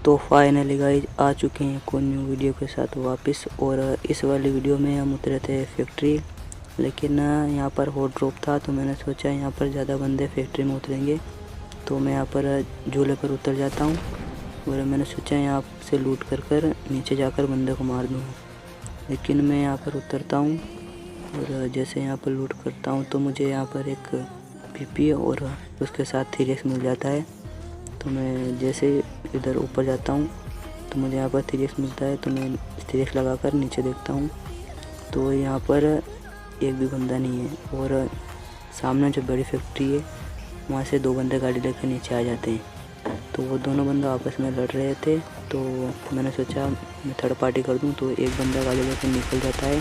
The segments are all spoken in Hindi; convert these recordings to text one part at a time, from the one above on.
तो फाइनली गाइज आ चुके हैं कोई न्यू वीडियो के साथ वापस। और इस वाली वीडियो में हम उतरे थे फैक्ट्री, लेकिन यहाँ पर हॉट ड्रॉप था तो मैंने सोचा यहाँ पर ज़्यादा बंदे फैक्ट्री में उतरेंगे तो मैं यहाँ पर झूले पर उतर जाता हूँ। और मैंने सोचा यहाँ से लूट कर नीचे जाकर बंदे को मार दूँ, लेकिन मैं यहाँ पर उतरता हूँ और जैसे यहाँ पर लूट करता हूँ तो मुझे यहाँ पर एक पीपी और उसके साथ 3x मिल जाता है। तो मैं जैसे इधर ऊपर जाता हूँ तो मुझे यहाँ पर 3x मिलता है, तो मैं 3x लगाकर नीचे देखता हूँ तो यहाँ पर एक भी बंदा नहीं है। और सामने जो बड़ी फैक्ट्री है वहाँ से 2 बंदे गाड़ी लेकर नीचे आ जाते हैं। तो वो दोनों बंदे आपस में लड़ रहे थे तो मैंने सोचा मैं थर्ड पार्टी कर दूँ, तो एक बंदा गाड़ी लेकर निकल जाता है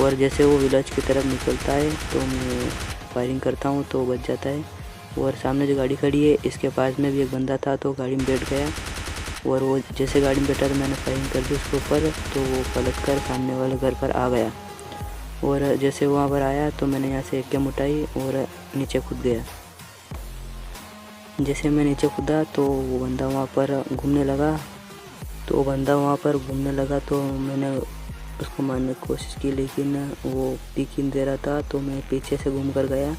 और जैसे वो विलेज की तरफ निकलता है तो मैं फायरिंग करता हूँ तो बच जाता है। और सामने जो गाड़ी खड़ी है इसके पास में भी एक बंदा था तो गाड़ी में बैठ गया और वो जैसे गाड़ी में बैठा तो मैंने फायरिंग कर दी उसके ऊपर, तो वो पलट कर सामने वाले घर पर आ गया। और जैसे वहाँ पर आया तो मैंने यहाँ से एक उठाई और नीचे कूद गया। जैसे मैं नीचे कूदा तो वो बंदा वहाँ पर घूमने लगा तो मैंने उसको मारने की कोशिश की, लेकिन वो पिक ही दे रहा था तो मैं पीछे से घूम कर गया।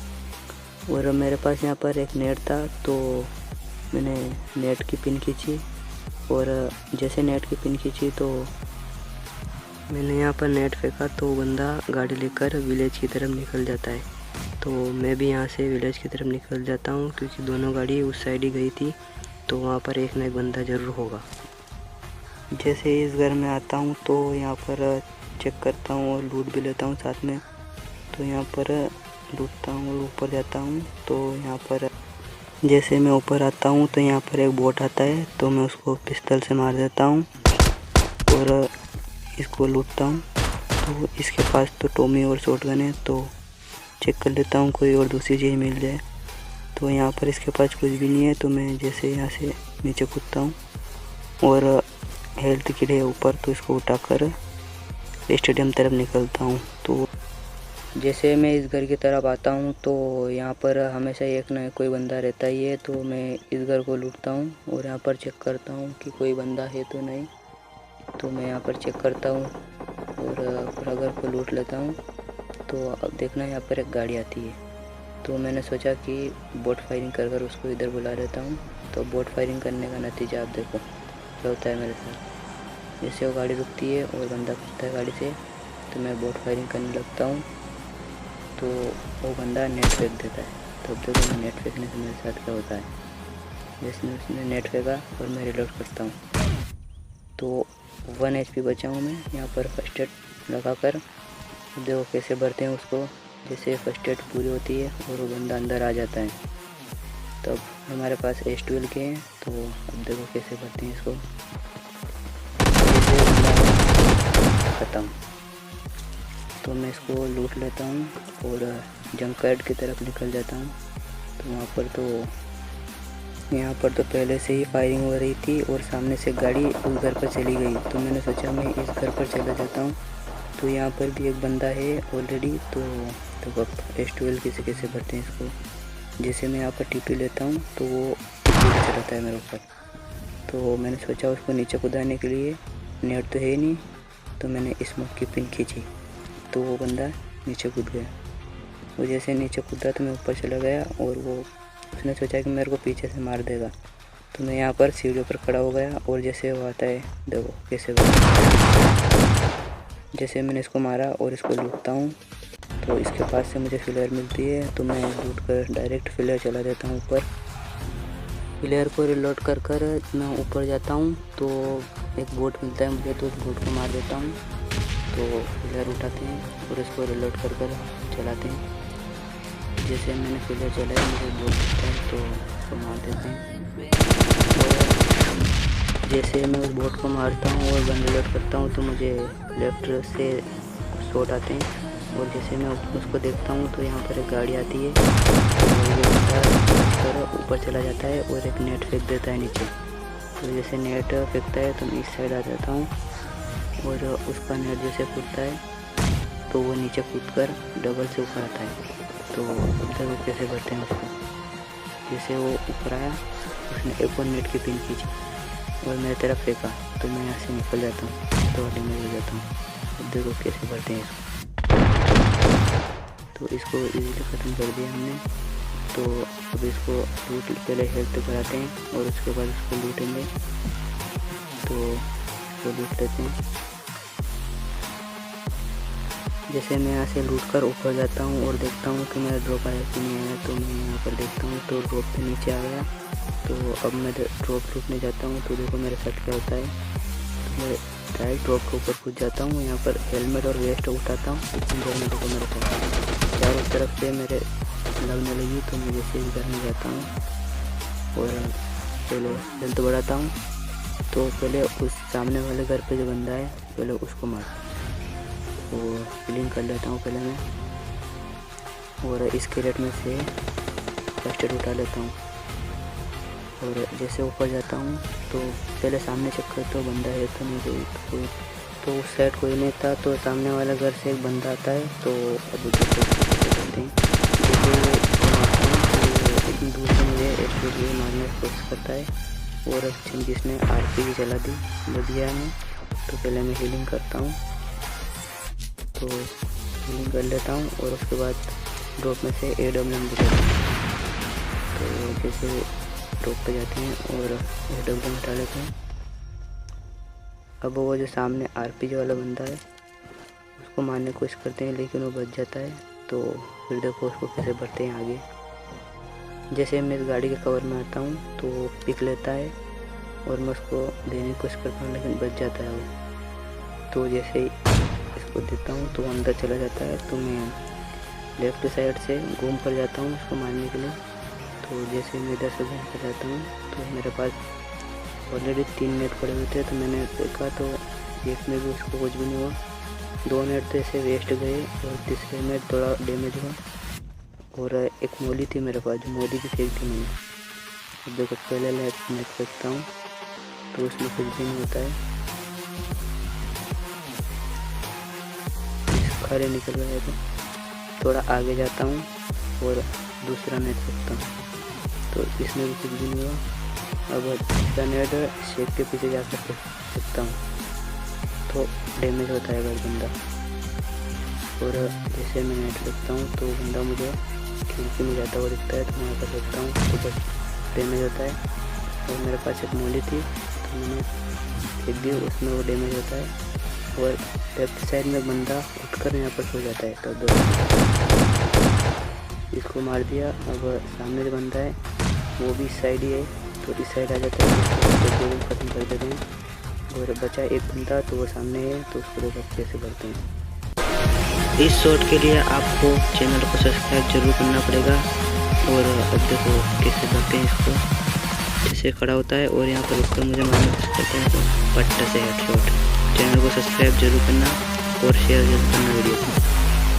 और मेरे पास यहाँ पर एक नेट था तो मैंने नेट की पिन खींची और जैसे नेट की पिन खींची तो मैंने यहाँ पर नेट फेंका तो बंदा गाड़ी लेकर विलेज की तरफ निकल जाता है। तो मैं भी यहाँ से विलेज की तरफ निकल जाता हूँ क्योंकि दोनों गाड़ी उस साइड ही गई थी तो वहाँ पर एक ना एक बंदा ज़रूर होगा। जैसे इस घर में आता हूँ तो यहाँ पर चेक करता हूँ और लूट भी लेता हूँ साथ में। तो यहाँ पर लूटता हूँ और ऊपर जाता हूँ तो यहाँ पर जैसे मैं ऊपर आता हूँ तो यहाँ पर एक बोट आता है तो मैं उसको पिस्तौल से मार देता हूँ और इसको लूटता हूँ। तो इसके पास तो टॉमी और शॉटगन है तो चेक कर लेता हूँ कोई और दूसरी चीज़ मिल जाए। तो यहाँ पर इसके पास कुछ भी नहीं है तो मैं जैसे यहाँ से नीचे कूदता हूँ और हेल्थ किट है ऊपर तो इसको उठाकर स्टेडियम तरफ निकलता हूँ। तो जैसे मैं इस घर की तरफ आता हूँ तो यहाँ पर हमेशा एक ना कोई बंदा रहता ही है, तो मैं इस घर को लूटता हूँ और यहाँ पर चेक करता हूँ कि कोई बंदा है तो नहीं। तो मैं यहाँ पर चेक करता हूँ और पूरा घर को लूट लेता हूँ। तो अब देखना यहाँ पर एक गाड़ी आती है तो मैंने सोचा कि बोट फायरिंग कर उसको इधर बुला लेता हूँ। तो बोट फायरिंग करने का नतीजा आप देखो क्या होता है मेरे साथ। जैसे वो गाड़ी रुकती है और बंदा पूछता है गाड़ी से तो मैं बोट फायरिंग करने लगता हूँ तो वो बंदा नेट फेंक देता है। तब देखो नेट फेंकने से मेरे साथ क्या होता है। जैसे उसने नेट फेंका और मैं रिलोड करता हूँ तो 1 HP बचा हूँ मैं यहाँ पर फर्स्ट एड लगा कर। देखो कैसे भरते हैं उसको, जैसे फर्स्ट एड पूरी होती है और वो बंदा अंदर आ जाता है। तब हमारे पास S12 के हैं तो अब देखो कैसे भरते हैं इसको। ख़त्म। तो मैं इसको लूट लेता हूँ और जंकयार्ड की तरफ निकल जाता हूँ। तो यहाँ पर तो पहले से ही फायरिंग हो रही थी और सामने से गाड़ी उस घर पर चली गई तो मैंने सोचा मैं इस घर पर चला जाता हूँ। तो यहाँ पर भी एक बंदा है ऑलरेडी। तो S12 कैसे भरते हैं इसको। जैसे मैं यहाँ पर TP लेता हूँ तो वो चलाता है मेरे ऊपर। तो मैंने सोचा उसको नीचे कूदाने के लिए नेट तो है नहीं तो मैंने स्मोक की पिन खींची तो वो बंदा नीचे कूद गया। वो जैसे नीचे कूदा तो मैं ऊपर चला गया और उसने सोचा कि मेरे को पीछे से मार देगा। तो मैं यहाँ पर सीढ़ियों पर खड़ा हो गया और जैसे वो आता है देखो कैसे जैसे मैंने इसको मारा और इसको लूटता हूँ तो इसके पास से मुझे फ्लेयर मिलती है तो मैं लूट कर डायरेक्ट फ्लेयर चला देता हूँ ऊपर। फ्लेयर को रिलोड कर मैं ऊपर जाता हूँ तो एक बोट मिलता है मुझे तो उस बोट को मार देता हूँ। तो फ्लेयर उठाते हैं और इसको रिलोड कर चलाते हैं। जैसे मैंने फ्लेयर चलाया मुझे बोट दिखता है तो उसको मार देते हैं। और जैसे मैं उस बोट को मारता हूँ और गन रिलोड करता हूँ तो मुझे लेफ्ट से शॉट आते हैं। और जैसे मैं उसको देखता हूँ तो यहाँ पर एक गाड़ी आती है तो ऊपर चला जाता है और एक नेट फेंक देता है नीचे। तो जैसे नेट फेंकता है तो मैं इस साइड आ जाता हूँ और उसका नेट जैसे कूदता है तो वो नीचे कूदकर डबल से ऊपर आता है। तो देखो कैसे भरते हैं उसको। जैसे वो ऊपर आया उसने एक और नेट की पिन खींची और मेरी तरफ फेंका तो मैं यहाँ से निकल जाता हूँ, तो डैमेज हो जाता हूँ। अब देखो कैसे भरते हैं इसको। तो इसको इजीली ख़त्म कर दिया हमने। तो अब इसको लूट, पहले हेल्थ कराते हैं और उसके बाद इसको लूटेंगे। तो इसको लूट लेते हैं। जैसे मैं यहाँ से लूट कर ऊपर जाता हूँ और देखता हूँ कि मेरा ड्रॉप आया कि नहीं आया, तो मैं यहाँ पर देखता हूँ तो ड्रॉप पे नीचे आ गया। तो अब मैं ड्रॉप लूटने जाता हूँ, तो देखो मेरे साथ क्या होता है। तो मैं डायरेक्ट ड्रॉप के ऊपर कूद जाता हूँ, यहाँ पर हेलमेट और वेस्ट उठाता हूँ। इतनी देर में देखो मेरे साथ चारों तरफ से मेरे लगने लगी। तो मैं जैसे ही घर में जाता हूँ और पहले हेल्थ बढ़ाता हूँ। तो पहले उस सामने वाले घर पे जो बंदा है पहले उसको मार और क्लीन कर लेता हूँ पहले मैं। और इस कैरेट में से फर्स्ट एड उठा लेता हूँ। और जैसे ऊपर जाता हूँ तो पहले सामने चेक करता हूँ बंदा है तो नहीं कोई। तो उस साइड कोई नहीं था, तो सामने वाले घर से एक बंदा आता है। तो अब करते हैं इतनी दूर से मुझे एक्चुअली मारने की कोशिश करता है। और जिसने RPG चला दी बढ़िया में। तो पहले मैं हीलिंग करता हूँ, तो हीलिंग कर लेता हूँ और उसके बाद ड्रॉप में से AWM दिखाता हूँ। तो जैसे ड्रॉप पे जाते हैं और AWM हटा लेते हैं। अब वो जो सामने RPG वाला बंदा है उसको मारने की कोशिश करते हैं, लेकिन वो बच जाता है। तो फिर देखो उसको कैसे बढ़ते हैं आगे। जैसे मैं इस गाड़ी के कवर में आता हूँ तो वो पिक लेता है और मैं उसको देने की कोशिश करता हूँ, लेकिन बच जाता है वो। तो जैसे ही इसको देता हूँ तो अंदर चला जाता है। तो मैं लेफ्ट साइड से घूम कर जाता हूँ उसको मारने के लिए। तो जैसे मैं इधर से घूम कर जाता हूँ तो मेरे पास ऑलरेडी 3 नेट पड़े हुए थे। तो मैंने देखा तो एक में भी उसको कुछ भी नहीं हुआ। 2 नेट तो ऐसे वेस्ट गए और तीसरे में थोड़ा डैमेज हुआ। और एक मोली थी मेरे पास, जो मोली भी फेंक दी मैंने। अब देखो पहले नेट फेंकता हूँ तो उसमें कुछ भी नहीं होता है, खरे निकल गए। तो थोड़ा आगे जाता हूँ और दूसरा नेट फेंकता हूँ तो इसमें भी कुछ भी नहीं हुआ। अब दूसरा नेट शेक के पीछे जाकर फेंकता हूँ तो डैमेज होता है बंदा। और जैसे मैं नेट फेंकता हूँ तो बंदा मुझे खिड़की में जाता हुआ दिखता है। तो मैं यहाँ पर फेंकता हूँ तो बस डैमेज होता है। और मेरे पास एक मोली थी तो मैंने फेंक दी, उसमें वो डैमेज होता है। और लेफ्ट साइड में बंदा उठकर यहाँ पर सो जाता है। तो इसको मार दिया। अब सामने जो बंदा है वो भी इस साइड ही है, तो इस साइड आ जाता है। तो ख़त्म कर देते हैं। और बचा एक बंदा तो वो सामने है, तो उसको देखो कैसे करते हैं। इस शॉट के लिए आपको चैनल को सब्सक्राइब जरूर करना पड़ेगा। और अब देखो कैसे करते हैं इसको। जैसे खड़ा होता है और यहाँ पर रुककर मुझे मारने की कोशिश करते हैं तो पट्टा से हेडशॉट। चैनल को सब्सक्राइब जरूर करना और शेयर जरूर करना वीडियो को।